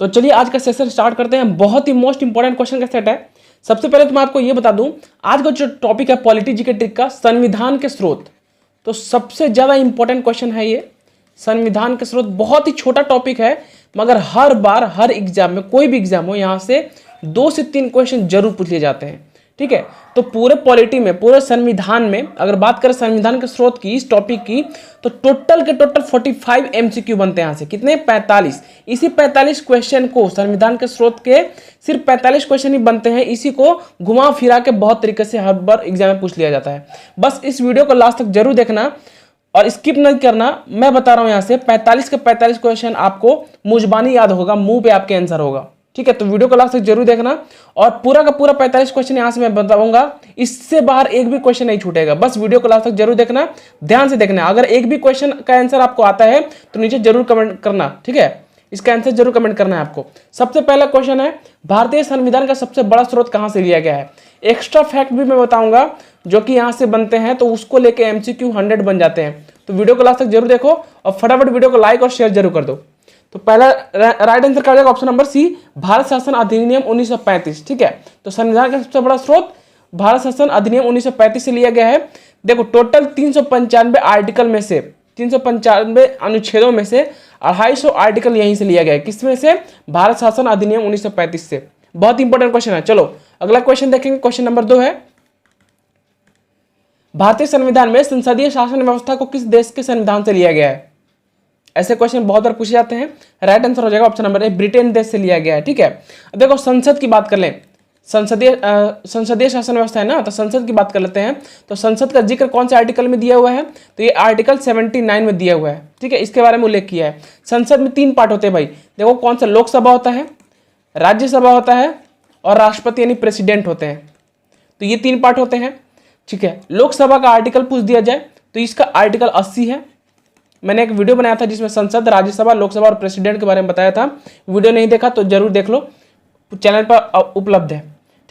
तो चलिए आज का सेशन स्टार्ट करते हैं। बहुत ही मोस्ट इंपॉर्टेंट क्वेश्चन का सेट है। सबसे पहले तो मैं आपको ये बता दूं, आज का जो टॉपिक है पॉलिटी जीके ट्रिक का, संविधान के स्रोत। तो सबसे ज़्यादा इंपॉर्टेंट क्वेश्चन है ये, संविधान के स्रोत। बहुत ही छोटा टॉपिक है, मगर हर बार हर एग्जाम में, कोई भी एग्जाम हो, यहाँ से 2 से 3 क्वेश्चन जरूर पूछ लिए जाते हैं। ठीक है, तो पूरे पॉलिटी में, पूरे संविधान में अगर बात करें संविधान के स्रोत की, इस टॉपिक की, तो टोटल के टोटल 45 एमसीक्यू बनते हैं यहाँ से। कितने? 45। इसी 45 क्वेश्चन को, संविधान के स्रोत के सिर्फ 45 क्वेश्चन ही बनते हैं, इसी को घुमा फिरा के बहुत तरीके से हर बार एग्जाम में पूछ लिया जाता है। बस इस वीडियो को लास्ट तक जरूर देखना और स्किप नहीं करना। मैं बता रहा हूं यहाँ से 45 के 45 क्वेश्चन आपको मुजबानी याद होगा, मुंह पे आपके आंसर होगा। ठीक है, तो वीडियो को लास्ट तक जरूर देखना और पूरा का पूरा 45 क्वेश्चन यहाँ से मैं बताऊंगा, इससे बाहर एक भी क्वेश्चन नहीं छूटेगा। बस वीडियो को लास्ट तक जरूर देखना, ध्यान से देखना। अगर एक भी क्वेश्चन का आंसर आपको आता है तो नीचे जरूर कमेंट करना। ठीक है, इसका आंसर जरूर कमेंट करना है आपको। सबसे पहला क्वेश्चन है, भारतीय संविधान का सबसे बड़ा स्रोत कहां से लिया गया है? एक्स्ट्रा फैक्ट भी मैं बताऊंगा जो कि यहां से बनते हैं, तो उसको लेके एमसीक्यू 100 बन जाते हैं। तो वीडियो को लास्ट तक जरूर देखो और फटाफट वीडियो को लाइक और शेयर जरूर कर दो। तो पहला राइट आंसर क्या जाएगा? ऑप्शन नंबर सी, भारत शासन अधिनियम 1935। ठीक है, तो संविधान का सबसे बड़ा स्रोत भारत शासन अधिनियम 1935 से लिया गया है। देखो, टोटल 395 आर्टिकल में से, 395 अनुच्छेदों में से 250 आर्टिकल यहीं से लिया गया है। किसमें से? भारत शासन अधिनियम 1935 से। बहुत इंपॉर्टेंट क्वेश्चन है। चलो अगला क्वेश्चन देखेंगे। क्वेश्चन नंबर 2 है, भारतीय संविधान में संसदीय शासन व्यवस्था को किस देश के संविधान से लिया गया है? ऐसे क्वेश्चन बहुत बार पूछे जाते हैं। राइट आंसर हो जाएगा ऑप्शन नंबर ए, ब्रिटेन देश से लिया गया है। ठीक है, अब देखो संसद की बात कर लें, संसदीय शासन व्यवस्था है ना, तो संसद की बात कर लेते हैं। तो संसद का जिक्र कौन से आर्टिकल में दिया हुआ है? तो ये आर्टिकल 79 में दिया हुआ है। ठीक है, इसके बारे में उल्लेख किया है। संसद में 3 पार्ट होते हैं भाई। देखो कौन सा, लोकसभा होता है, राज्यसभा होता है और राष्ट्रपति यानी प्रेसिडेंट होते हैं। तो ये 3 पार्ट होते हैं। ठीक है, लोकसभा का आर्टिकल पूछ दिया जाए तो इसका आर्टिकल 80 है। मैंने एक वीडियो बनाया था जिसमें संसद, राज्यसभा, लोकसभा और प्रेसिडेंट के बारे में बताया था। वीडियो नहीं देखा तो जरूर देख लो, चैनल पर उपलब्ध है।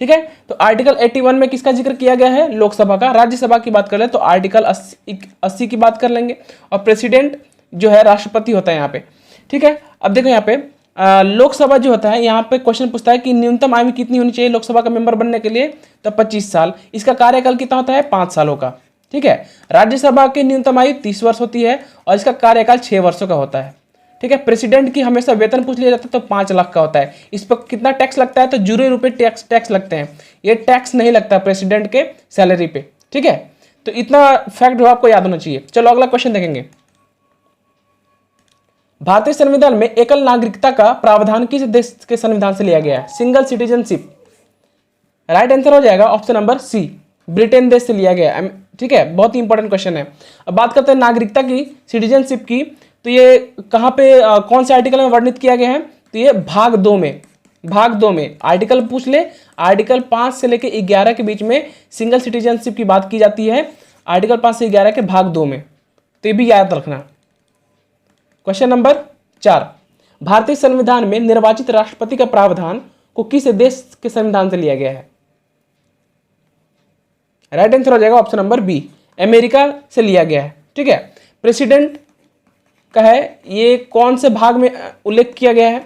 ठीक है, तो आर्टिकल 81 में किसका जिक्र किया गया है? लोकसभा का। राज्यसभा की बात कर ले तो आर्टिकल 80 की बात कर लेंगे और प्रेसिडेंट जो है राष्ट्रपति होता है यहाँ पे। ठीक है, अब देखो यहाँ पे लोकसभा जो होता है, यहाँ पे क्वेश्चन पूछता है कि न्यूनतम आयु कितनी होनी चाहिए लोकसभा का मेंबर बनने के लिए? तो 25 साल। इसका कार्यकाल कितना होता है? 5 सालों का। ठीक है, राज्यसभा की न्यूनतम आयु 30 वर्ष होती है और इसका कार्यकाल 6 वर्षों का होता है। ठीक है, प्रेसिडेंट की हमेशा वेतन पूछ लिया जाता है तो 5 लाख का होता है। इस पर कितना टैक्स लगता है? तो 0 रुपये टैक्स लगते हैं। ये टैक्स नहीं लगता प्रेसिडेंट के सैलरी पे। ठीक है, तो इतना फैक्ट जो आपको याद होना चाहिए। चलो अगला क्वेश्चन देखेंगे। भारतीय संविधान में एकल नागरिकता का प्रावधान किस देश के संविधान से लिया गया है? Single citizenship. राइट आंसर हो जाएगा ऑप्शन नंबर सी, ब्रिटेन देश से लिया गया है। ठीक है, बहुत ही इंपॉर्टेंट क्वेश्चन है। अब बात करते हैं नागरिकता की, सिटीजनशिप की। तो ये कहाँ पे कौन से आर्टिकल में वर्णित किया गया है? तो ये भाग 2 में, भाग 2 में आर्टिकल पूछ ले, आर्टिकल 5 से लेकर 11 के बीच में सिंगल सिटीजनशिप की बात की जाती है। आर्टिकल 5 से 11 के भाग 2 में, तो ये भी याद रखना। क्वेश्चन नंबर 4, भारतीय संविधान में निर्वाचित राष्ट्रपति का प्रावधान को किस देश के संविधान से लिया गया है? राइट आंसर हो जाएगा ऑप्शन नंबर बी, अमेरिका से लिया गया है। ठीक है, प्रेसिडेंट का है, ये कौन से भाग में उल्लेख किया गया है?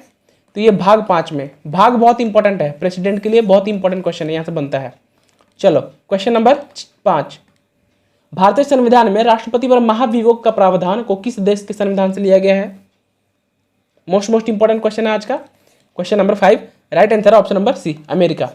तो ये भाग 5 में। भाग बहुत इंपॉर्टेंट है प्रेसिडेंट के लिए, बहुत इंपॉर्टेंट क्वेश्चन है, यहां से बनता है। चलो क्वेश्चन नंबर 5, भारतीय संविधान में राष्ट्रपति पर महाभियोग का प्रावधान को किस देश के संविधान से लिया गया है? मोस्ट इंपॉर्टेंट क्वेश्चन है आज का। क्वेश्चन नंबर 5, राइट आंसर है ऑप्शन नंबर सी, अमेरिका।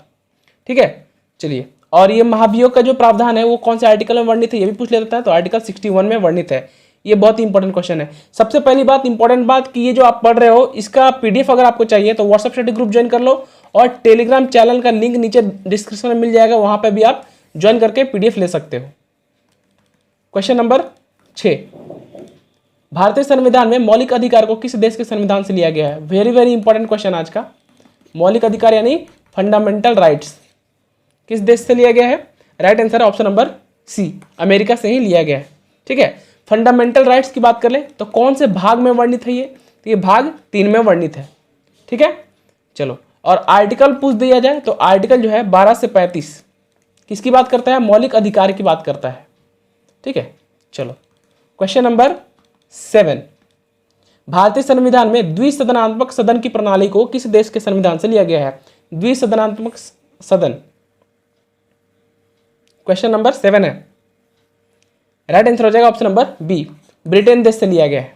ठीक है, चलिए, और ये महाभियोग का जो प्रावधान है वो कौन से आर्टिकल में वर्णित है ये भी पूछ लेता है। तो आर्टिकल 61 में वर्णित है। ये बहुत ही इंपॉर्टेंट क्वेश्चन है। सबसे पहली बात, इंपॉर्टेंट बात कि ये जो आप पढ़ रहे हो इसका पीडीएफ अगर आपको चाहिए तो व्हाट्सएप स्टडी ग्रुप ज्वाइन कर लो और टेलीग्राम चैनल का लिंक नीचे डिस्क्रिप्शन में मिल जाएगा, वहां पर भी आप ज्वाइन करके पीडीएफ ले सकते हो। क्वेश्चन नंबर 6, भारतीय संविधान में मौलिक अधिकार को किस देश के संविधान से लिया गया है? वेरी वेरी इंपॉर्टेंट क्वेश्चन आज का। मौलिक अधिकार यानी फंडामेंटल राइट्स किस देश से लिया गया है? राइट आंसर है ऑप्शन नंबर सी, अमेरिका से ही लिया गया है। ठीक है, फंडामेंटल राइट्स की बात कर ले तो कौन से भाग में वर्णित है ये? तो ये भाग 3 में वर्णित है। ठीक है, चलो, और आर्टिकल पूछ दिया जाए तो आर्टिकल जो है 12 से 35 किसकी बात करता है? मौलिक अधिकार की बात करता है। ठीक है, चलो क्वेश्चन नंबर 7, भारतीय संविधान में द्विसदनात्मक सदन की प्रणाली को किस देश के संविधान से लिया गया है? द्विसदनात्मक सदन, क्वेश्चन नंबर 7 है। राइट आंसर हो जाएगा ऑप्शन नंबर बी, ब्रिटेन देश से लिया गया है।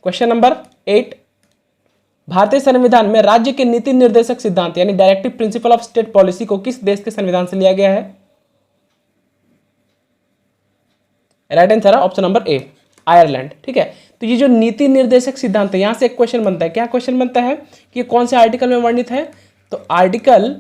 क्वेश्चन नंबर 8, भारतीय संविधान में राज्य के नीति निर्देशक सिद्धांत यानी directive principle of state policy को किस देश के संविधान से लिया गया है? राइट आंसर है ऑप्शन नंबर ए, आयरलैंड। ठीक है, तो ये जो नीति निर्देशक सिद्धांत है, यहां से एक क्वेश्चन बनता है। क्या क्वेश्चन बनता है कि कौन से आर्टिकल में वर्णित है? तो आर्टिकल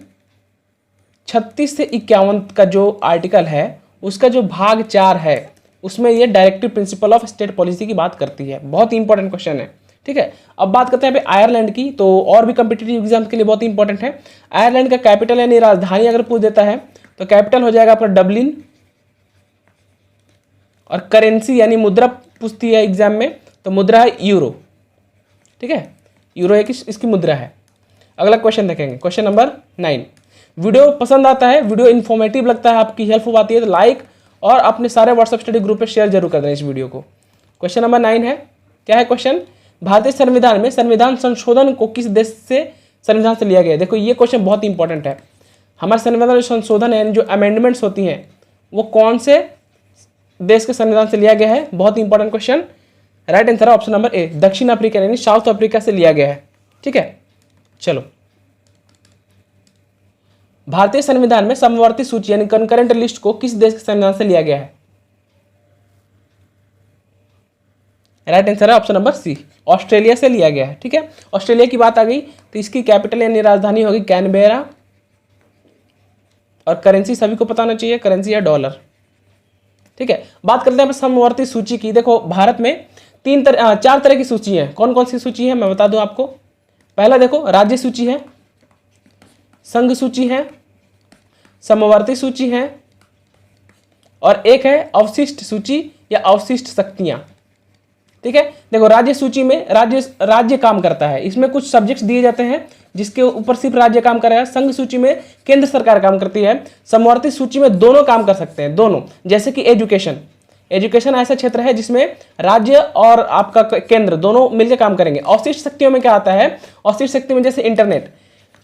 36 से 51 का जो आर्टिकल है उसका जो भाग 4 है उसमें ये directive principle of state policy की बात करती है। बहुत ही इंपॉर्टेंट क्वेश्चन है। ठीक है, अब बात करते हैं यहाँ पे आयरलैंड की, तो और भी कम्पिटिटिव एग्जाम के लिए बहुत ही इंपॉर्टेंट है। आयरलैंड का कैपिटल यानी राजधानी अगर पूछ देता है तो कैपिटल हो जाएगा आपका डबलिन, और करेंसी यानी मुद्रा पूछती है एग्जाम में तो मुद्रा है यूरो। ठीक है, यूरो एक इसकी मुद्रा है। अगला क्वेश्चन देखेंगे, क्वेश्चन नंबर 9। वीडियो पसंद आता है, वीडियो इन्फॉर्मेटिव लगता है, आपकी हेल्प हो आती है तो लाइक और अपने सारे व्हाट्सएप स्टडी ग्रुप पे शेयर जरूर कर दें इस वीडियो को। क्वेश्चन नंबर 9 है, क्या है क्वेश्चन? भारतीय संविधान में संविधान संशोधन को किस देश से संविधान से लिया गया है? देखो ये क्वेश्चन बहुत ही इंपॉर्टेंट है। हमारे संविधान में संशोधन है, जो अमेंडमेंट्स होती हैं वो कौन से देश के संविधान से लिया गया है? बहुत ही इंपॉर्टेंट क्वेश्चन। राइट आंसर है ऑप्शन नंबर ए, दक्षिण अफ्रीका यानी साउथ अफ्रीका से लिया गया है। ठीक है, चलो भारतीय संविधान में समवर्ती सूची यानी कंकरेंट लिस्ट को किस देश के संविधान से लिया गया है? राइट आंसर है ऑप्शन नंबर सी, ऑस्ट्रेलिया से लिया गया है। ठीक है, ऑस्ट्रेलिया की बात आ गई तो इसकी कैपिटल यानी राजधानी होगी कैनबेरा, और करेंसी सभी को पता होना चाहिए, करेंसी है डॉलर। ठीक है, बात करते हैं समवर्ती सूची की। देखो भारत में 4 तरह की सूची है। कौन कौन सी सूची है मैं बता दूं आपको। पहला देखो राज्य सूची है, संघ सूची है, समवर्ती सूची है, और एक है अवशिष्ट सूची या अवशिष्ट शक्तियां। ठीक है, देखो राज्य सूची में राज्य काम करता है, इसमें कुछ सब्जेक्ट्स दिए जाते हैं जिसके ऊपर सिर्फ राज्य काम करेगा। संघ सूची में केंद्र सरकार काम करती है। समवर्ती सूची में दोनों काम कर सकते हैं, दोनों। जैसे कि एजुकेशन ऐसा क्षेत्र है जिसमें राज्य और आपका केंद्र दोनों मिलकर काम करेंगे। अवशिष्ट शक्तियों में क्या आता है? अवशिष्ट शक्ति में जैसे इंटरनेट,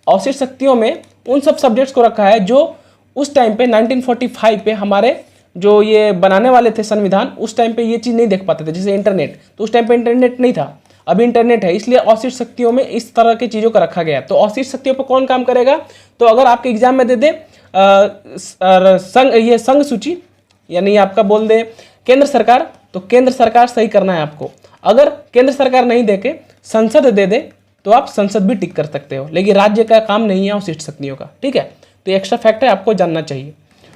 अवशिष्ट शक्तियों में उन सब सब्जेक्ट्स को रखा है जो उस टाइम पे 1945 पे हमारे जो ये बनाने वाले थे संविधान, उस टाइम पे ये चीज़ नहीं देख पाते थे। जैसे इंटरनेट, तो उस टाइम पे इंटरनेट नहीं था, अभी इंटरनेट है, इसलिए अवशिष्ट शक्तियों में इस तरह की चीज़ों का रखा गया। तो अवशिष्ट शक्तियों पर कौन काम करेगा? तो अगर आपके एग्जाम में दे दे संघ सूची यानी आपका बोल दे केंद्र सरकार, तो केंद्र सरकार सही करना है आपको। अगर केंद्र सरकार नहीं दे के संसद दे दे तो आप संसद भी टिक कर सकते हो, लेकिन राज्य का काम नहीं है अवशिष्ट शक्तियों का। ठीक है, तो एक्स्ट्रा फैक्ट है, आपको जानना चाहिए।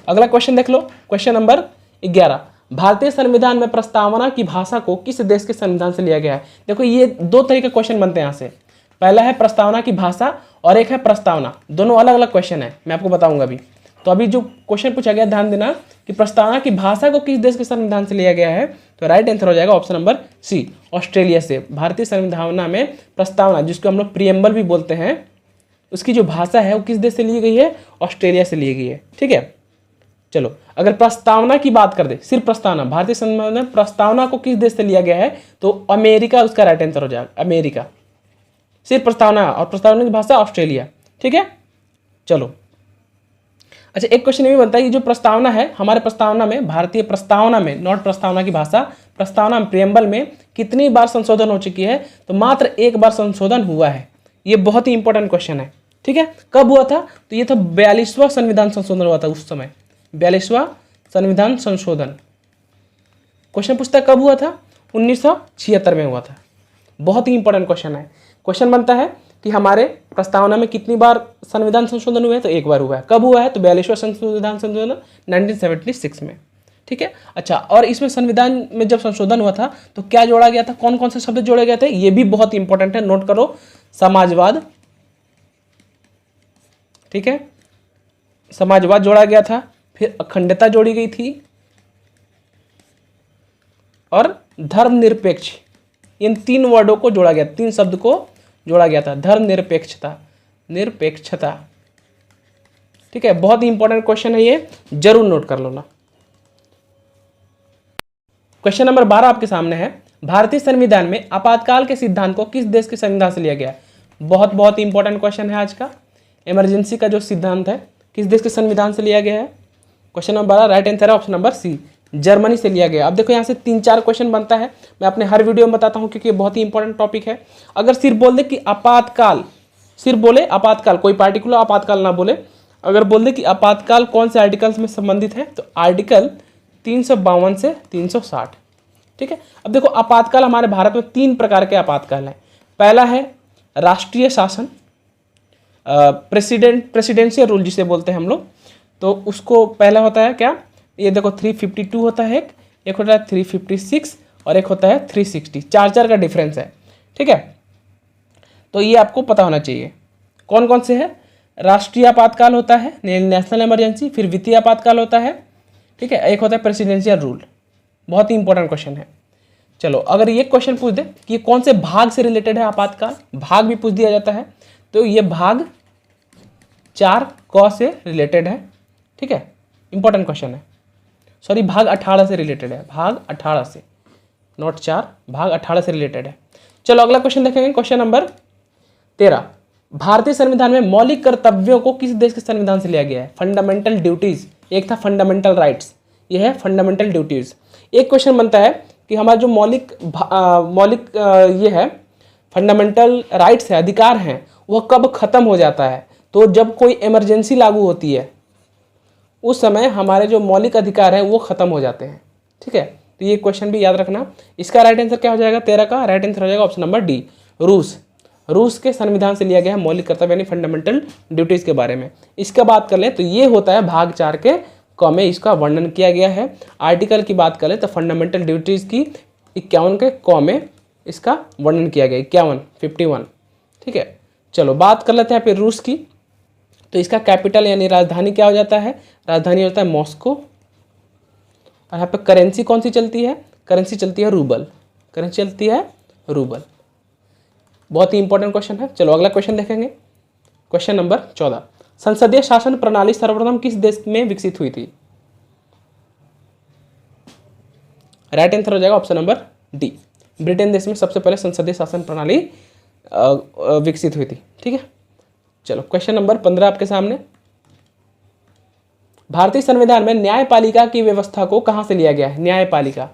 अगला क्वेश्चन देख लो, क्वेश्चन नंबर 11। भारतीय संविधान में प्रस्तावना की भाषा को किस देश के संविधान से लिया गया है? देखो ये 2 तरह के क्वेश्चन बनते हैं यहाँ से। पहला है प्रस्तावना की भाषा और एक है प्रस्तावना, दोनों अलग अलग क्वेश्चन है, मैं आपको बताऊंगा अभी। तो अभी जो क्वेश्चन पूछा गया ध्यान देना कि प्रस्तावना की भाषा को किस देश के संविधान से लिया गया है, तो राइट आंसर हो जाएगा ऑप्शन नंबर सी, ऑस्ट्रेलिया से। भारतीय संविधान में प्रस्तावना, जिसको हम लोग प्रियम्बल भी बोलते हैं, उसकी जो भाषा है वो किस देश से ली गई है? ऑस्ट्रेलिया से ली गई है। ठीक है, चलो अगर प्रस्तावना की बात कर दे, सिर्फ प्रस्तावना, भारतीय संविधान में प्रस्तावना को किस देश से लिया गया है? तो अमेरिका उसका राइट आंसर हो जाएगा, अमेरिका। सिर्फ प्रस्तावना, और प्रस्तावना की भाषा ऑस्ट्रेलिया। ठीक है, चलो अच्छा एक क्वेश्चन ये भी बनता है कि जो प्रस्तावना है हमारे प्रस्तावना में, भारतीय प्रस्तावना में, नॉट प्रस्तावना की भाषा, प्रस्तावना में प्रियम्बल में कितनी बार संशोधन हो चुकी है? तो मात्र 1 बार संशोधन हुआ है। ये बहुत ही इंपॉर्टेंट क्वेश्चन है। ठीक है, कब हुआ था? तो ये था 42वां संविधान संशोधन हुआ था उस समय, 42वां संविधान संशोधन। क्वेश्चन पूछता है कब हुआ था? 1976 में हुआ था। बहुत ही इंपॉर्टेंट क्वेश्चन है। क्वेश्चन बनता है कि हमारे प्रस्तावना में कितनी बार संविधान संशोधन हुए हैं? तो 1 बार हुआ है। कब हुआ है? तो 42वां संविधान संशोधन 1976 में। ठीक है, अच्छा और इसमें संविधान में जब संशोधन हुआ था तो क्या जोड़ा गया था? कौन कौन से शब्द जोड़े गए थे? ये भी बहुत इंपॉर्टेंट है, नोट करो। समाजवाद, ठीक है, समाजवाद जोड़ा गया था, फिर अखंडता जोड़ी गई थी, और धर्मनिरपेक्ष, इन 3 वर्डों को जोड़ा गया, 3 शब्द को जोड़ा गया था। धर्मनिरपेक्षता, निरपेक्षता। ठीक है, बहुत ही इंपॉर्टेंट क्वेश्चन है ये, जरूर नोट कर लो ना। क्वेश्चन नंबर 12 आपके सामने है। भारतीय संविधान में आपातकाल के सिद्धांत को किस देश के संविधान से लिया गया है? बहुत बहुत इंपॉर्टेंट क्वेश्चन है आज का। इमरजेंसी का जो सिद्धांत है किस देश के संविधान से लिया गया है? क्वेश्चन नंबर 12 राइट आंसर है ऑप्शन नंबर सी, जर्मनी से लिया गया। अब देखो यहाँ से 3-4 क्वेश्चन बनता है, मैं अपने हर वीडियो में बताता हूँ क्योंकि ये बहुत ही इंपॉर्टेंट टॉपिक है। अगर सिर्फ बोल दे कि आपातकाल, सिर्फ बोले आपातकाल, कोई पार्टिकुलर आपातकाल ना बोले, अगर बोल दे कि आपातकाल कौन से आर्टिकल्स में संबंधित है तो आर्टिकल 352 से 360। ठीक है, अब देखो आपातकाल हमारे भारत में 3 प्रकार के आपातकाल हैं। पहला है राष्ट्रीय शासन, प्रेसिडेंशियल रूल जिसे बोलते हैं हम लोग, तो उसको पहला होता है क्या, ये देखो 352 होता है, एक होता है 356 और एक होता है 360, 4 का डिफरेंस है। ठीक है, तो ये आपको पता होना चाहिए कौन कौन से है। राष्ट्रीय आपातकाल होता है, नेशनल इमरजेंसी, फिर वित्तीय आपातकाल होता है। ठीक है, एक होता है प्रेसिडेंशियल रूल। बहुत ही इंपॉर्टेंट क्वेश्चन है। चलो, अगर ये क्वेश्चन पूछ दे कि ये कौन से भाग से रिलेटेड है आपातकाल, भाग भी पूछ दिया जाता है, तो ये भाग 4 क से रिलेटेड है। ठीक है, इंपॉर्टेंट क्वेश्चन है। सॉरी, भाग 18 से रिलेटेड है, भाग 18 से, नोट 4, भाग 18 से रिलेटेड है। चलो अगला क्वेश्चन देखेंगे, क्वेश्चन नंबर 13। भारतीय संविधान में मौलिक कर्तव्यों को किस देश के संविधान से लिया गया है? फंडामेंटल ड्यूटीज, एक था फंडामेंटल राइट्स, ये है फंडामेंटल ड्यूटीज। एक क्वेश्चन बनता है कि हमारा जो मौलिक ये है फंडामेंटल राइट्स है, अधिकार हैं, वह कब खत्म हो जाता है? तो जब कोई इमरजेंसी लागू होती है उस समय हमारे जो मौलिक अधिकार है वो खत्म हो जाते हैं। ठीक है, तो ये क्वेश्चन भी याद रखना। इसका राइट आंसर क्या हो जाएगा? 13 का राइट आंसर हो जाएगा ऑप्शन नंबर डी, रूस के संविधान से लिया गया है मौलिक कर्तव्य यानी फंडामेंटल ड्यूटीज के बारे में। इसका बात कर ले तो ये होता है भाग 4 के क में इसका वर्णन किया गया है। आर्टिकल की बात करें तो फंडामेंटल ड्यूटीज की 51 के क में इसका वर्णन किया गया, 51। ठीक है, चलो बात कर लेते हैं फिर रूस की। तो इसका कैपिटल यानी राजधानी क्या हो जाता है? राजधानी होता है मॉस्को। और यहाँ पे करेंसी कौन सी चलती है? करेंसी चलती है रूबल, करेंसी चलती है रूबल। बहुत ही इंपॉर्टेंट क्वेश्चन है। चलो अगला क्वेश्चन देखेंगे, क्वेश्चन नंबर 14। संसदीय शासन प्रणाली सर्वप्रथम किस देश में विकसित हुई थी? राइट आंसर हो जाएगा ऑप्शन नंबर डी, ब्रिटेन देश में सबसे पहले संसदीय शासन प्रणाली विकसित हुई थी। ठीक है, चलो क्वेश्चन नंबर 15 आपके सामने। भारतीय संविधान में न्यायपालिका की व्यवस्था को कहां से लिया गया है? न्यायपालिका,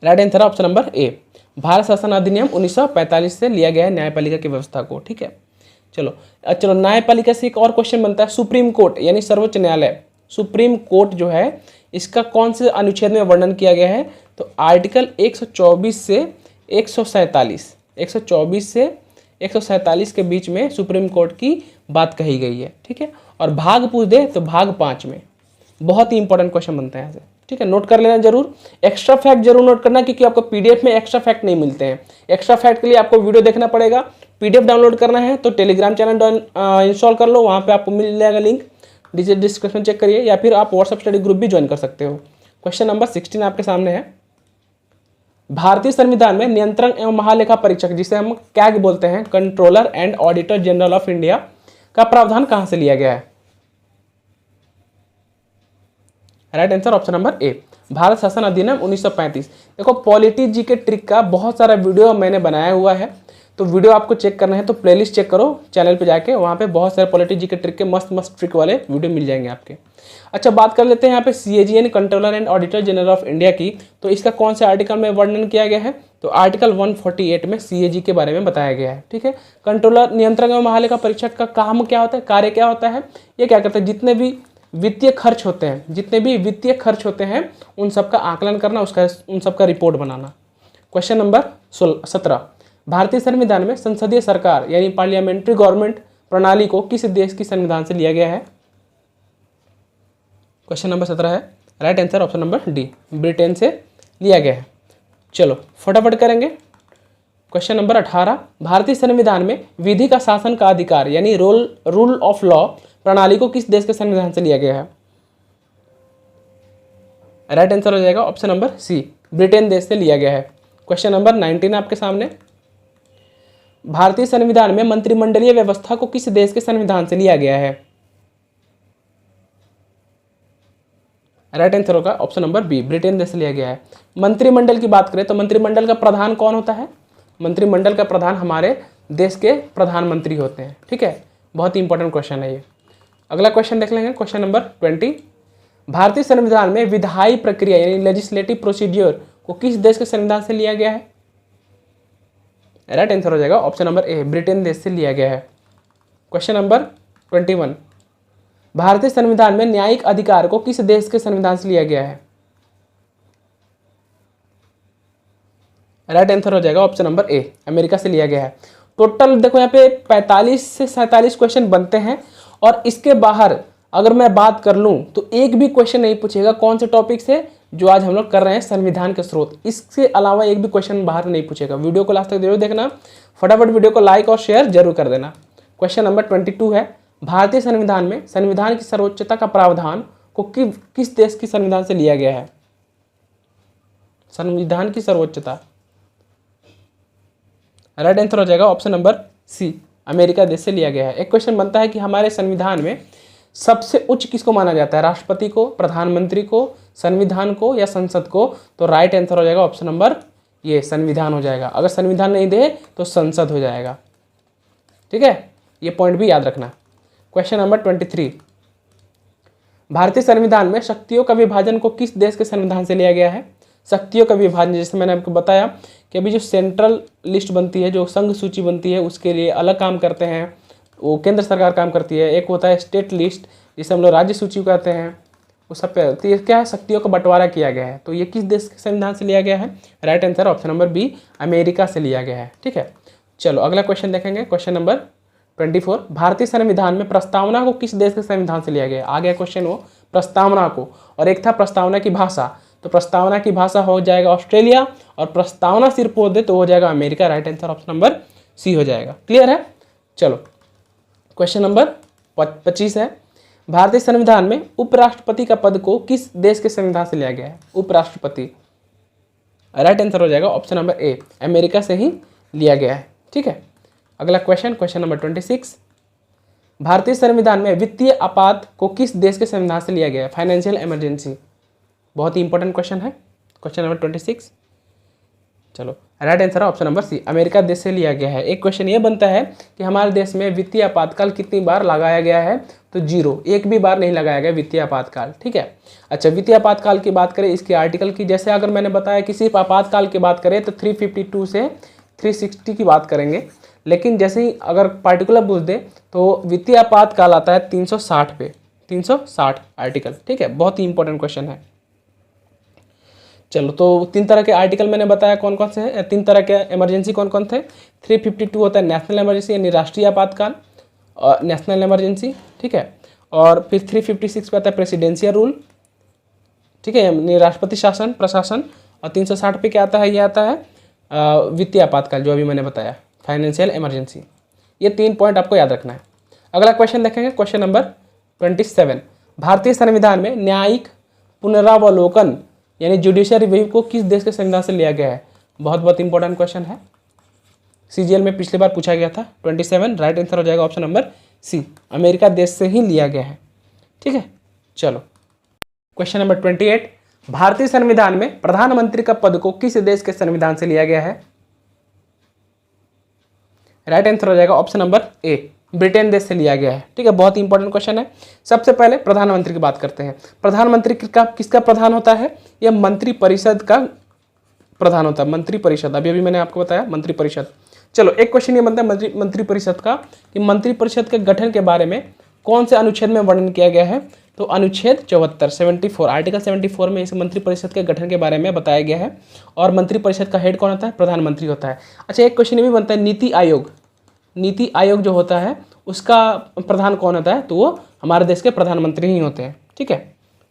right answer option number A, Bharat शासन अधिनियम 1945 से लिया गया है न्यायपालिका की व्यवस्था को। ठीक है, चलो न्यायपालिका से एक और क्वेश्चन बनता है, सुप्रीम कोर्ट यानी सर्वोच्च न्यायालय, सुप्रीम कोर्ट जो है इसका कौन से अनुच्छेद में वर्णन किया गया है? तो आर्टिकल 124 से 147, 124 से 147 के बीच में सुप्रीम कोर्ट की बात कही गई है। ठीक है, और भाग पूछ दे तो भाग 5 में। बहुत ही इंपॉर्टेंट क्वेश्चन बनता है यहाँ से। ठीक है, नोट कर लेना जरूर, एक्स्ट्रा फैक्ट जरूर नोट करना क्योंकि आपको पीडीएफ में एक्स्ट्रा फैक्ट नहीं मिलते हैं। एक्स्ट्रा फैक्ट के लिए आपको वीडियो देखना पड़ेगा। पीडीएफ डाउनलोड करना है तो टेलीग्राम चैनल इंस्टॉल कर लो, वहाँ पे आपको मिल जाएगा लिंक, डिस्क्रिप्शन चेक करिए, या फिर आप व्हाट्सएप स्टडी ग्रुप भी ज्वाइन कर सकते हो। क्वेश्चन नंबर 16 आपके सामने है। भारतीय संविधान में नियंत्रक एवं महालेखा परीक्षक, जिसे हम कैग बोलते हैं, controller and auditor general of India, का प्रावधान कहां से लिया गया है? Right answer option number A, Bharat शासन अधिनियम 1935। देखो पॉलिटी जी के ट्रिक का बहुत सारा वीडियो मैंने बनाया हुआ है, तो वीडियो आपको चेक करना है तो प्लेलिस्ट चेक करो चैनल पे जाके, वहाँ पे बहुत सारे पॉलिटी जी के ट्रिक के मस्त मस्त ट्रिक वाले वीडियो मिल जाएंगे आपके। अच्छा, बात कर लेते हैं यहाँ पे CAG यानी controller and auditor general of India की। तो इसका कौन से आर्टिकल में वर्णन किया गया है? तो आर्टिकल 148 में CAG के बारे में बताया गया है। ठीक है, कंट्रोलर नियंत्रक एवं महालेखा परीक्षक का काम क्या होता है, कार्य क्या होता है? ये क्या करता है, जितने भी वित्तीय खर्च होते हैं उन सब का आकलन करना, उन सब का रिपोर्ट बनाना। Question number 17। भारतीय संविधान में संसदीय सरकार यानी पार्लियामेंट्री गवर्नमेंट प्रणाली को किस देश की संविधान से लिया गया है? क्वेश्चन नंबर 17 है, right answer option number D, Britain से लिया गया है। चलो फटाफट करेंगे। Question number 18। भारतीय संविधान में विधि का शासन का अधिकार यानी रूल ऑफ लॉ प्रणाली को किस देश के संविधान से लिया गया है? राइट आंसर हो जाएगा ऑप्शन नंबर सी, ब्रिटेन देश से लिया गया है। क्वेश्चन नंबर 19 आपके सामने। भारतीय संविधान में मंत्रिमंडलीय व्यवस्था को किस देश के संविधान से लिया गया है? राइट आंसर होगा ऑप्शन नंबर बी, ब्रिटेन देश से लिया गया है। मंत्रिमंडल की बात करें तो मंत्रिमंडल का प्रधान कौन होता है? मंत्रिमंडल का प्रधान हमारे देश के प्रधानमंत्री होते हैं। ठीक है, बहुत ही इंपॉर्टेंट क्वेश्चन है ये। अगला क्वेश्चन देख लेंगे, क्वेश्चन नंबर 20। भारतीय संविधान में विधायी प्रक्रिया यानी लेजिस्लेटिव प्रोसीड्योर को किस देश के संविधान से लिया गया है? राइट आंसर हो जाएगा ऑप्शन नंबर ए, ब्रिटेन देश से लिया गया है। Question number 21। भारतीय संविधान में न्यायिक अधिकार को किस देश के संविधान से लिया गया है? राइट आंसर हो जाएगा ऑप्शन नंबर ए, अमेरिका से लिया गया है। टोटल देखो यहाँ पे 45 से 47 क्वेश्चन बनते हैं और इसके बाहर अगर मैं बात कर लूँ तो एक भी क्वेश्चन नहीं पूछेगा कौन से टॉपिक से, जो आज हम लोग कर रहे हैं संविधान के स्रोत। इसके अलावा एक भी क्वेश्चन बाहर नहीं पूछेगा। वीडियो को लास्ट तक जरूर देखना, फटाफट वीडियो को लाइक और शेयर जरूर कर देना। क्वेश्चन नंबर 22 है, भारतीय संविधान में संविधान की सर्वोच्चता का प्रावधान को किस देश की संविधान से लिया गया है? संविधान की सर्वोच्चता, राइट आंसर हो जाएगा ऑप्शन नंबर सी, अमेरिका देश से लिया गया है। एक क्वेश्चन बनता है कि हमारे संविधान में सबसे उच्च किसको माना जाता है? राष्ट्रपति को, प्रधानमंत्री को, संविधान को या संसद को? तो राइट आंसर हो जाएगा ऑप्शन नंबर ये, संविधान हो जाएगा। अगर संविधान नहीं दे तो संसद हो जाएगा। ठीक है, ये पॉइंट भी याद रखना। Question number 23। भारतीय संविधान में शक्तियों का विभाजन को किस देश के संविधान से लिया गया है? शक्तियों का विभाजन, जैसे मैंने आपको बताया कि अभी जो सेंट्रल लिस्ट बनती है, जो संघ सूची बनती है, उसके लिए अलग काम करते हैं, वो केंद्र सरकार काम करती है। एक होता है स्टेट लिस्ट, जिसे हम लोग राज्य सूची कहते हैं, वो सब पे तो ये क्या है, शक्तियों का बंटवारा किया गया है। तो ये किस देश के संविधान से लिया गया है? Right answer option number B, America से लिया गया है। ठीक है, चलो अगला क्वेश्चन देखेंगे, क्वेश्चन नंबर 24। भारतीय संविधान में प्रस्तावना को किस देश के संविधान से लिया गया? आ गया क्वेश्चन वो प्रस्तावना को, और एक था प्रस्तावना की भाषा। तो प्रस्तावना की भाषा हो जाएगा ऑस्ट्रेलिया, और प्रस्तावना सिर्फ हो दे तो हो जाएगा America. Right answer option number C हो जाएगा। क्लियर है? चलो क्वेश्चन नंबर 25 है, भारतीय संविधान में उपराष्ट्रपति का पद को किस देश के संविधान से लिया गया है? उपराष्ट्रपति, राइट आंसर हो जाएगा ऑप्शन नंबर ए, अमेरिका से ही लिया गया है। ठीक है, अगला क्वेश्चन, क्वेश्चन नंबर 26। भारतीय संविधान में वित्तीय आपात को किस देश के संविधान से लिया गया है? फाइनेंशियल इमरजेंसी, बहुत ही इंपॉर्टेंट क्वेश्चन है। क्वेश्चन नंबर 26, चलो राइट आंसर है ऑप्शन नंबर सी, अमेरिका देश से लिया गया है। एक क्वेश्चन ये बनता है कि हमारे देश में वित्तीय आपातकाल कितनी बार लगाया गया है? तो 0, एक भी बार नहीं लगाया गया वित्तीय आपातकाल। ठीक है, अच्छा वित्तीय आपातकाल की बात करें इसके आर्टिकल की, जैसे अगर मैंने बताया कि सिर्फ आपातकाल की बात करें तो 352 से 360 की बात करेंगे, लेकिन जैसे ही अगर पार्टिकुलर पूछ दे तो वित्तीय आपातकाल आता है 360 पे, 360 आर्टिकल। ठीक है, बहुत ही इंपॉर्टेंट क्वेश्चन है। चलो तो 3 तरह के आर्टिकल मैंने बताया कौन कौन से हैं, 3 तरह के इमरजेंसी कौन कौन थे। 352 होता है नेशनल इमरजेंसी यानी राष्ट्रीय आपातकाल, और नेशनल इमरजेंसी। ठीक है, और फिर 356 पे आता है प्रेसिडेंशियल रूल। ठीक है, यानी राष्ट्रपति शासन, प्रशासन। और 360 पे क्या आता है? ये आता है वित्तीय आपातकाल, जो अभी मैंने बताया, फाइनेंशियल इमरजेंसी। ये 3 पॉइंट आपको याद रखना है। अगला क्वेश्चन देखेंगे, क्वेश्चन नंबर 27। भारतीय संविधान में न्यायिक पुनरावलोकन यानी जुडिशियल रिव्यू को किस देश के संविधान से लिया गया है? बहुत बहुत इंपॉर्टेंट क्वेश्चन है, सीजीएल में पिछली बार पूछा गया था। 27 राइट आंसर हो जाएगा ऑप्शन नंबर सी, अमेरिका देश से ही लिया गया है। ठीक है, चलो क्वेश्चन नंबर 28। भारतीय संविधान में प्रधानमंत्री का पद को किस देश के संविधान से लिया गया है? राइट आंसर हो जाएगा ऑप्शन नंबर ए, ब्रिटेन देश से लिया गया है। ठीक है, बहुत ही इंपॉर्टेंट क्वेश्चन है। सबसे पहले प्रधानमंत्री की बात करते हैं। प्रधानमंत्री किसका प्रधान होता है? यह मंत्री परिषद का प्रधान होता है, मंत्री परिषद। अभी मैंने आपको बताया मंत्री परिषद। चलो एक क्वेश्चन ये बनता है मंत्री परिषद का, कि मंत्री परिषद के गठन के बारे में कौन से अनुच्छेद में वर्णन किया गया है? तो अनुच्छेद 74 आर्टिकल 74 में इस मंत्री परिषद के गठन के बारे में बताया गया है। और मंत्री परिषद का हेड कौन होता है? प्रधानमंत्री होता है। अच्छा एक क्वेश्चन ये भी बनता है, नीति आयोग, नीति आयोग जो होता है उसका प्रधान कौन होता है? तो वो हमारे देश के प्रधानमंत्री ही होते हैं। ठीक है,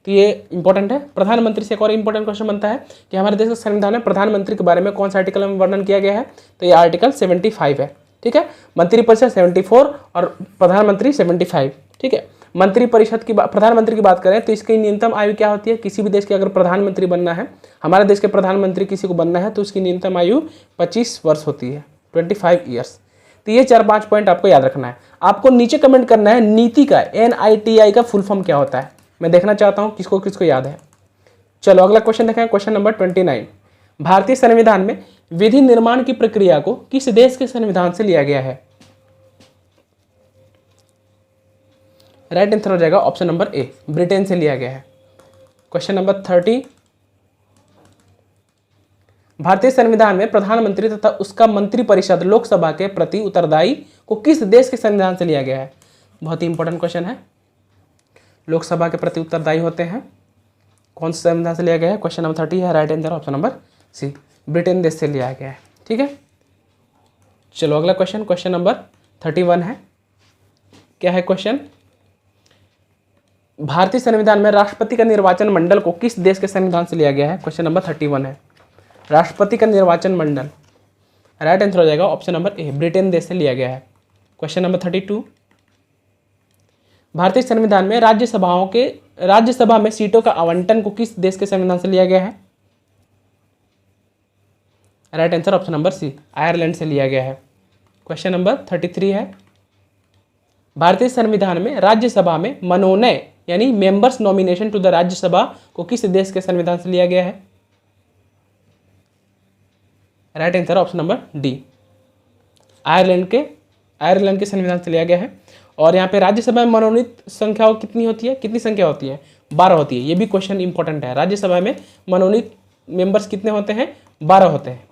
तो ये इंपॉर्टेंट है। प्रधानमंत्री से एक और इंपॉर्टेंट क्वेश्चन बनता है कि हमारे देश के संविधान में प्रधानमंत्री के बारे में कौन सा आर्टिकल में वर्णन किया गया है? तो ये आर्टिकल 75 है। ठीक है, मंत्री परिषद 74 और प्रधानमंत्री 75। ठीक है, मंत्री परिषद की प्रधानमंत्री की बात करें तो इसकी न्यूनतम आयु क्या होती है? किसी भी देश के अगर प्रधानमंत्री बनना है, हमारे देश के प्रधानमंत्री किसी को बनना है, तो उसकी न्यूनतम आयु 25 वर्ष होती है, 25 ईयर्स। तो ये 4-5 पॉइंट आपको याद रखना है। आपको नीचे कमेंट करना है नीति का NITI का फुल फॉर्म क्या होता है। मैं देखना चाहता हूँ किसको किसको याद है। चलो अगला क्वेश्चन देखें, क्वेश्चन नंबर 29। भारतीय संविधान में विधि निर्माण की प्रक्रिया को किस देश के संविधान से लिया गया है? राइट आंसर हो जाएगा ऑप्शन नंबर ए, ब्रिटेन से लिया गया है। Question number 30। भारतीय संविधान में प्रधानमंत्री तथा उसका मंत्रिपरिषद लोकसभा के प्रति उत्तरदायी को किस देश के संविधान से लिया गया है? बहुत ही इंपॉर्टेंट क्वेश्चन है। लोकसभा के प्रति उत्तरदायी होते हैं, कौन से संविधान से लिया गया है? क्वेश्चन नंबर 30 है, right answer option number C, Britain देश से लिया गया है। ठीक है, चलो अगला क्वेश्चन, क्वेश्चन नंबर 31 है। क्या है क्वेश्चन? भारतीय संविधान में राष्ट्रपति का निर्वाचन मंडल को किस देश के संविधान से लिया गया है? क्वेश्चन नंबर 31 है, राष्ट्रपति का निर्वाचन मंडल। राइट आंसर हो जाएगा ऑप्शन नंबर ए, ब्रिटेन देश से लिया गया है। Question number 32। भारतीय संविधान में राज्यसभा में सीटों का आवंटन को किस देश के संविधान से लिया गया है? Right answer option number C, Ireland से लिया गया है। क्वेश्चन नंबर 33 है। भारतीय संविधान में राज्यसभा में मनोनय यानी members nomination to the Rajya Sabha को किस देश के संविधान से लिया गया है? Right answer option number D, Ireland के संविधान से लिया गया है। और यहाँ पे राज्यसभा में मनोनीत संख्याओं कितनी होती है? कितनी संख्या होती है? 12 होती है। ये भी क्वेश्चन इंपॉर्टेंट है, राज्यसभा में मनोनीत मेंबर्स कितने होते हैं? 12 होते हैं।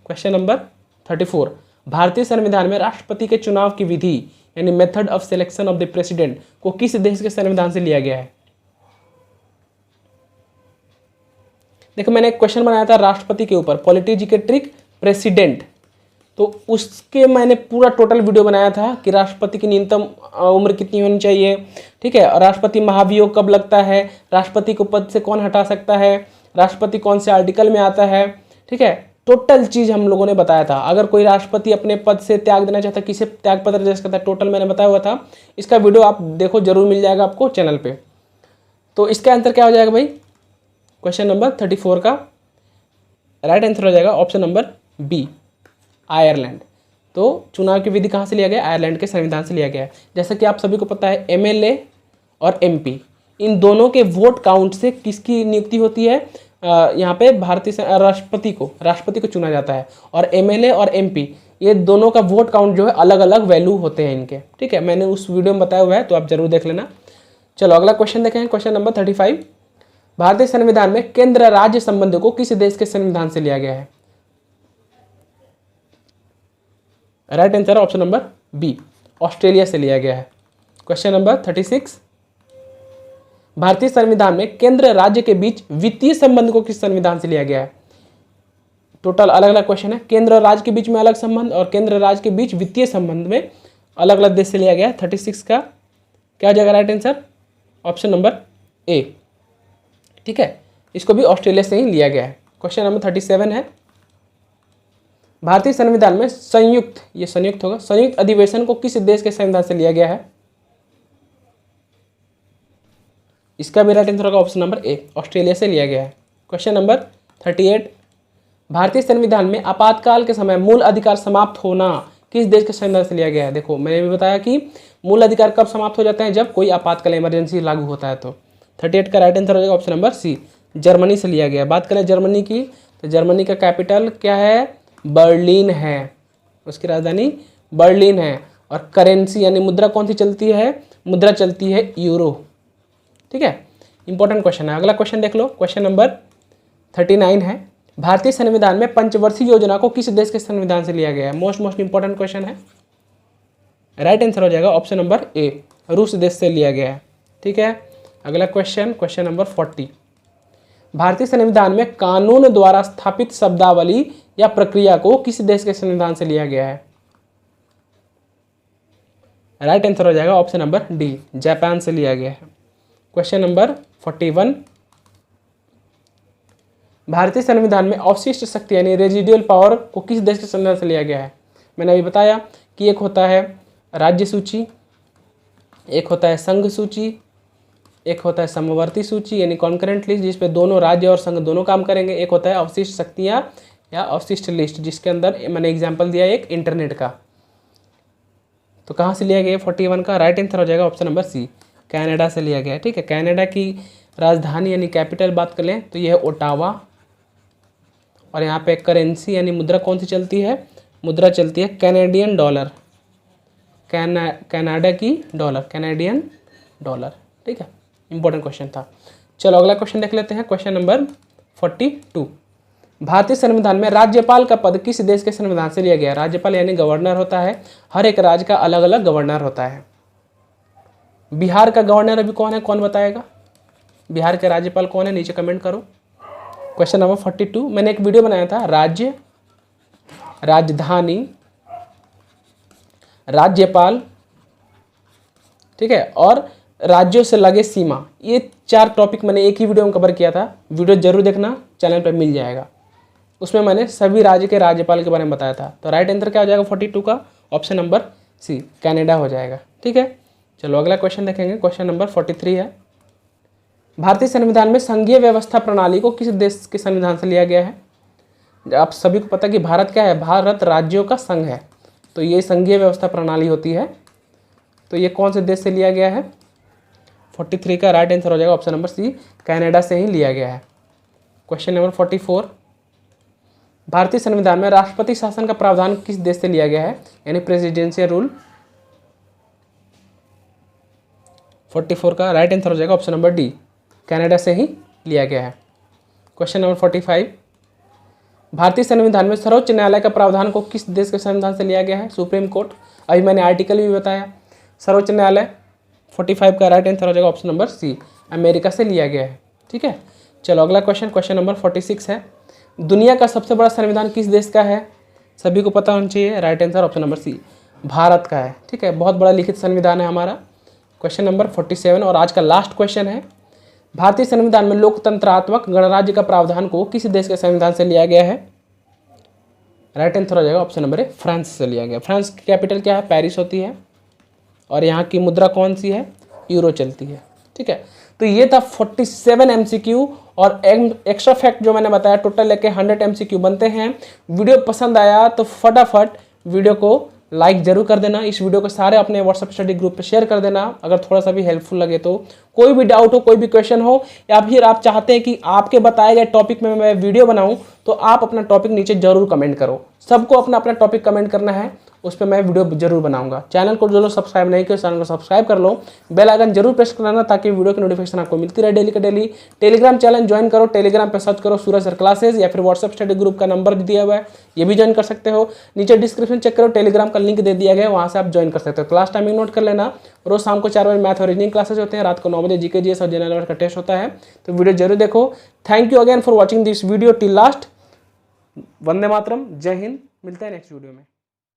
Question number 34। भारतीय संविधान में राष्ट्रपति के चुनाव की विधि यानी method of selection of the president को किस देश के संविधान से लिया गया है? देखो मैंने एक क्वेश्चन बनाया था राष्ट्रपति के ऊपर, पॉलिटिकल ट्रिक प्रेसिडेंट, तो उसके मैंने पूरा टोटल वीडियो बनाया था कि राष्ट्रपति की न्यूनतम उम्र कितनी होनी चाहिए, ठीक है, और राष्ट्रपति महाभियोग कब लगता है, राष्ट्रपति को पद से कौन हटा सकता है, राष्ट्रपति कौन से आर्टिकल में आता है, ठीक है, टोटल चीज़ हम लोगों ने बताया था। अगर कोई राष्ट्रपति अपने पद से त्याग देना चाहता है, किसे त्याग पत्र दे सकता है, टोटल मैंने बताया हुआ था। इसका वीडियो आप देखो, जरूर मिल जाएगा आपको चैनल पे। तो इसका आंसर क्या हो जाएगा भाई? क्वेश्चन नंबर 34 का राइट आंसर हो जाएगा ऑप्शन नंबर बी, आयरलैंड। तो चुनाव की विधि कहाँ से लिया गया? आयरलैंड के संविधान से लिया गया है। जैसा कि आप सभी को पता है, एमएलए और एमपी इन दोनों के वोट काउंट से किसकी नियुक्ति होती है? यहाँ पे भारतीय राष्ट्रपति को चुना जाता है। और एमएलए और एमपी ये दोनों का वोट काउंट जो है अलग अलग वैल्यू होते हैं इनके, ठीक है, मैंने उस वीडियो में बताया हुआ है, तो आप जरूर देख लेना। चलो अगला क्वेश्चन देखें, क्वेश्चन नंबर 35। भारतीय संविधान में केंद्र राज्य संबंध को किस देश के संविधान से लिया गया है? Right answer option number B, Australia से लिया गया है। Question number 36। भारतीय संविधान में केंद्र राज्य के बीच वित्तीय संबंध को किस संविधान से लिया गया है? टोटल अलग अलग क्वेश्चन है, केंद्र और राज्य के बीच में अलग संबंध और केंद्र राज्य के बीच वित्तीय संबंध में अलग अलग देश से लिया गया है। 36 का क्या हो जाएगा right answer? Option number A, ठीक है, इसको भी ऑस्ट्रेलिया से ही लिया गया है। क्वेश्चन नंबर 37 है। भारतीय संविधान में संयुक्त अधिवेशन को किस देश के संविधान से लिया गया है? इसका भी राइट आंसर होगा ऑप्शन नंबर ए, ऑस्ट्रेलिया से लिया गया है। Question number 38। भारतीय संविधान में आपातकाल के समय मूल अधिकार समाप्त होना किस देश के संविधान से लिया गया है? देखो मैंने भी बताया कि मूल अधिकार कब समाप्त हो जाते हैं, जब कोई आपातकाल इमरजेंसी लागू होता है। तो 38 का राइट आंसर हो जाएगा ऑप्शन नंबर सी, जर्मनी से लिया गया। बात करें जर्मनी की, तो जर्मनी का कैपिटल क्या है? बर्लिन है, उसकी राजधानी बर्लिन है। और करेंसी यानी मुद्रा कौन सी चलती है? मुद्रा चलती है यूरो, ठीक है, इंपॉर्टेंट क्वेश्चन है। अगला क्वेश्चन देख लो, क्वेश्चन नंबर 39 है। भारतीय संविधान में पंचवर्षीय योजना को किस देश के संविधान से लिया गया है? मोस्ट इंपॉर्टेंट क्वेश्चन है। राइट आंसर हो जाएगा ऑप्शन नंबर ए, रूस देश से लिया गया है, ठीक है। अगला क्वेश्चन, क्वेश्चन नंबर 40। भारतीय संविधान में कानून द्वारा स्थापित शब्दावली या प्रक्रिया को किस देश के संविधान से लिया गया है? राइट आंसर हो जाएगा ऑप्शन नंबर डी, जापान से लिया गया है। Question number 41। भारतीय संविधान में अवशिष्ट शक्ति यानी रेजिडुअल पावर को किस देश के संविधान से लिया गया है? मैंने अभी बताया कि एक होता है राज्य सूची, एक होता है संघ सूची, एक होता है समवर्ती सूची यानी कॉन्करेंट लिस्ट जिस पे दोनों राज्य और संघ दोनों काम करेंगे, एक होता है अवशिष्ट शक्तियाँ या अवशिष्ट लिस्ट जिसके अंदर मैंने एग्जाम्पल दिया एक इंटरनेट का। तो कहाँ से लिया गया 41 का? राइट आंसर हो जाएगा ऑप्शन नंबर सी, कनाडा से लिया गया है, ठीक है। कनाडा की राजधानी यानी कैपिटल बात कर लें तो ये है ओटावा। और यहाँ पे करेंसी यानी मुद्रा कौन सी चलती है, मुद्रा चलती है कैनेडियन डॉलर, कनाडा की डॉलर, कैनेडियन डॉलर। ठीक है, इंपॉर्टेंट क्वेश्चन था। चलो अगला क्वेश्चन देख लेते हैं, क्वेश्चन नंबर 42। भारतीय संविधान में राज्यपाल का पद किस देश के संविधान से लिया गया? राज्यपाल यानी गवर्नर होता है, हर एक राज्य का अलग अलग गवर्नर होता है। बिहार का गवर्नर अभी कौन है, कौन बताएगा? बिहार के राज्यपाल कौन है, नीचे कमेंट करो। क्वेश्चन नंबर 42, मैंने एक वीडियो बनाया था, राज्य, राजधानी, राज्यपाल, ठीक है, और राज्यों से लगे सीमा, ये 4 टॉपिक मैंने एक ही वीडियो में कवर किया था। वीडियो जरूर देखना, चैनल पर मिल जाएगा। उसमें मैंने सभी राज्य के राज्यपाल के बारे में बताया था। तो राइट आंसर क्या हो जाएगा 42 का? ऑप्शन नंबर सी, कनाडा हो जाएगा। ठीक है, चलो अगला क्वेश्चन देखेंगे, क्वेश्चन नंबर 43 है। भारतीय संविधान में संघीय व्यवस्था प्रणाली को किस देश के संविधान से लिया गया है? आप सभी को पता है कि भारत क्या है, भारत राज्यों का संघ है, तो ये संघीय व्यवस्था प्रणाली होती है। तो ये कौन से देश से लिया गया है? 43 का राइट आंसर हो जाएगा ऑप्शन नंबर सी, कनाडा से ही लिया गया है। क्वेश्चन नंबर 44, भारतीय संविधान में राष्ट्रपति शासन का प्रावधान किस देश से लिया गया है, यानी प्रेसिडेंशियल रूल? 44 का राइट आंसर हो जाएगा ऑप्शन नंबर डी, कनाडा से ही लिया गया है। क्वेश्चन नंबर 45, भारतीय संविधान में सर्वोच्च न्यायालय का प्रावधान को किस देश के संविधान से लिया गया है? Supreme court. अभी मैंने आर्टिकल भी बताया, सर्वोच्च न्यायालय। 45 का राइट आंसर हो जाएगा ऑप्शन नंबर सी, अमेरिका से लिया गया है। ठीक है, चलो अगला क्वेश्चन, क्वेश्चन नंबर 46 है। दुनिया का सबसे बड़ा संविधान किस देश का है? सभी को पता होना चाहिए, right answer option number C, Bharat का है। ठीक है, बहुत बड़ा लिखित संविधान है हमारा। क्वेश्चन नंबर 47 और आज का लास्ट क्वेश्चन है। भारतीय संविधान में लोकतंत्रात्मक गणराज्य का प्रावधान को किस देश के संविधान से लिया गया है? राइट आंसर हो जाएगा ऑप्शन नंबर ए, फ्रांस से लिया गया। फ्रांस की कैपिटल क्या है? पेरिस होती है। और यहाँ की मुद्रा कौन सी है? यूरो चलती है। ठीक है, तो ये था 47 MCQ और एक्स्ट्रा फैक्ट जो मैंने बताया, टोटल लेके 100 MCQ बनते हैं। वीडियो पसंद आया तो फटाफट वीडियो को लाइक जरूर कर देना। इस वीडियो को सारे अपने व्हाट्सएप स्टडी ग्रुप पे शेयर कर देना अगर थोड़ा सा भी हेल्पफुल लगे तो। कोई भी डाउट हो, कोई भी क्वेश्चन हो, या फिर आप चाहते हैं कि आपके बताए गए टॉपिक में मैं वीडियो बनाऊं, तो आप अपना टॉपिक नीचे जरूर कमेंट करो। सबको अपना अपना टॉपिक कमेंट करना है, उस पर मैं वीडियो जरूर बनाऊंगा। चैनल को जो लोग सब्सक्राइब नहीं किया, चैनल को सब्सक्राइब कर लो, बेल आइकन जरूर प्रेस करना ताकि वीडियो की नोटिफिकेशन आपको मिलती रहे डेली का डेली। टेलीग्राम चैनल ज्वाइन करो, टेलीग्राम पे सर्च करो सूरज सर क्लासेज, या फिर व्हाट्सएप स्टडी ग्रुप का नंबर दिया हुआ है, ये भी ज्वाइन कर सकते हो। नीचे डिस्क्रिप्शन चेक करो, टेलीग्राम का लिंक दे दिया गया है, वहाँ से आप ज्वाइन कर सकते हो। क्लास टाइमिंग नोट कर लेना, रोज शाम को 4 बजे मैथ और रीजनिंग क्लासेज होते हैं, रात को 9 बजे जीके जीएस और जनरल नॉलेज का टेस्ट होता है। तो वीडियो जरूर देखो। Thank you again for watching this video till last. वंदे मातरम, जय हिंद, मिलते हैं नेक्स्ट वीडियो में।